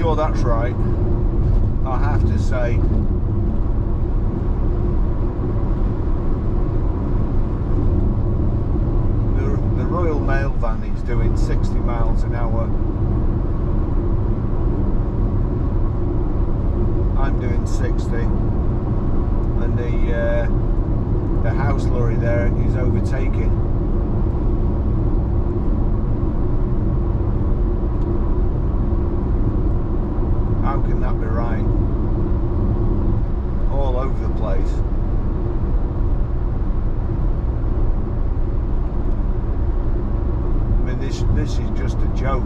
sure that's right. I have to say, the Royal Mail van is doing 60 miles an hour. I'm doing 60, and the house lorry there is overtaking. How can that be right? All over the place. I mean, this is just a joke.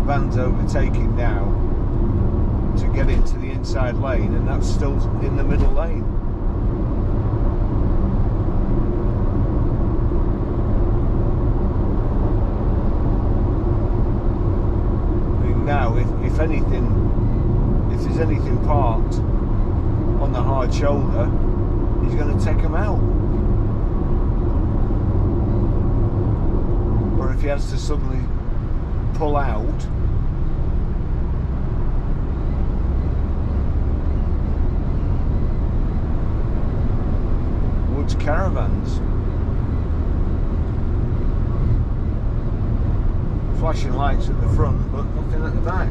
Van's overtaking now to get into the inside lane, and that's still in the middle lane. I mean, now if anything, if there's anything parked on the hard shoulder, he's going to take him out. Or if he has to suddenly pull out, Woods Caravans, flashing lights at the front but nothing at the back.